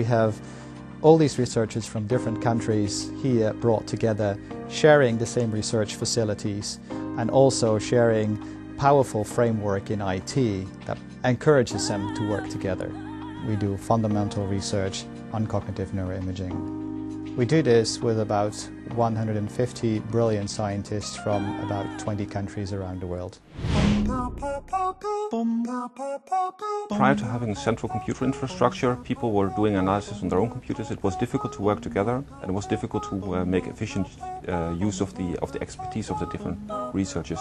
We have all these researchers from different countries here brought together, sharing the same research facilities and also sharing powerful framework in IT that encourages them to work together. We do fundamental research on cognitive neuroimaging. We do this with about 150 brilliant scientists from about 20 countries around the world. Prior to having a central computer infrastructure, people were doing analysis on their own computers. It was difficult to work together, and it was difficult to make efficient use of the expertise of the different researchers.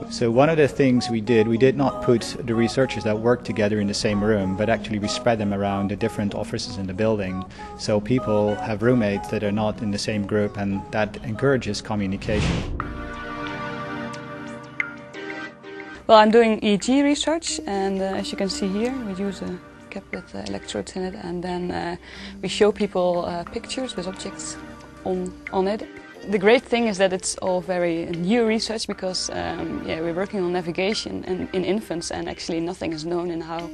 So one of the things we did not put the researchers that work together in the same room, but actually we spread them around the different offices in the building. So people have roommates that are not in the same group, and that encourages communication. Well, I'm doing EEG research, and as you can see here, we use a cap with electrodes in it, and then we show people pictures with objects on it. The great thing is that it's all very new research because we're working on navigation in infants, and actually nothing is known in how,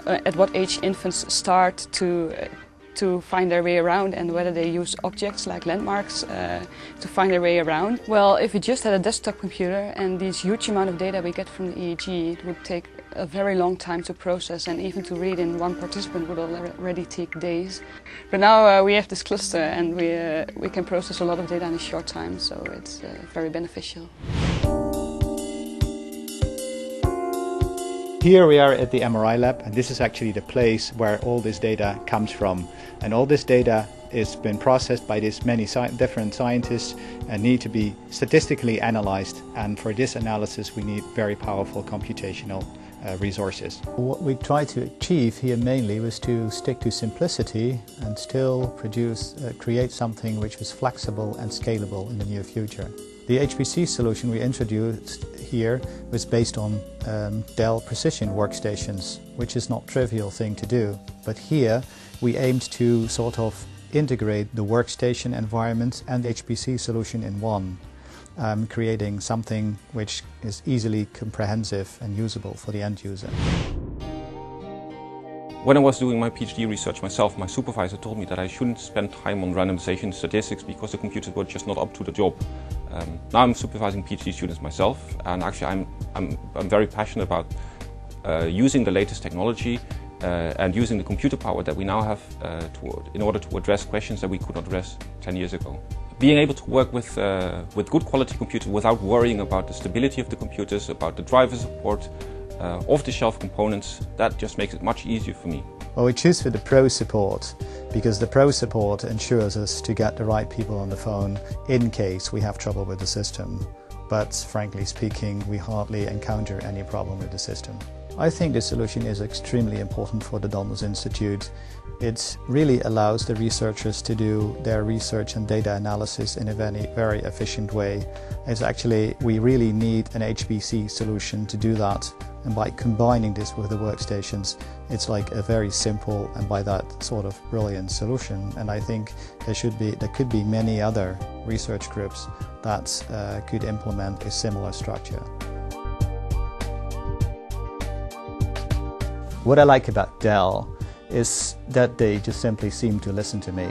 at what age infants start to find their way around, and whether they use objects like landmarks to find their way around. Well, if we just had a desktop computer and this huge amount of data we get from the EEG, it would take a very long time to process, and even to read in one participant would already take days. But now we have this cluster, and we can process a lot of data in a short time, so it's very beneficial. Here we are at the MRI lab, and this is actually the place where all this data comes from. And all this data has been processed by these many different scientists and need to be statistically analyzed. And for this analysis we need very powerful computational resources. What we tried to achieve here mainly was to stick to simplicity and still create something which was flexible and scalable in the near future. The HPC solution we introduced here was based on Dell Precision workstations, which is not a trivial thing to do. But here we aimed to sort of integrate the workstation environment and the HPC solution in one, creating something which is easily comprehensive and usable for the end user. When I was doing my PhD research myself, my supervisor told me that I shouldn't spend time on randomization statistics because the computers were just not up to the job. Now I'm supervising PhD students myself, and actually I'm very passionate about using the latest technology and using the computer power that we now have in order to address questions that we could not address 10 years ago. Being able to work with good quality computers without worrying about the stability of the computers, about the driver support, off-the-shelf components, that just makes it much easier for me. Well, we choose for the pro support because the pro support ensures us to get the right people on the phone in case we have trouble with the system. But frankly speaking, we hardly encounter any problem with the system. I think this solution is extremely important for the Donders Institute. It really allows the researchers to do their research and data analysis in a very efficient way. It's actually, we really need an HPC solution to do that. And by combining this with the workstations, it's like a very simple and by that sort of brilliant solution. And I think there could be many other research groups that could implement a similar structure. What I like about Dell is that they just simply seem to listen to me.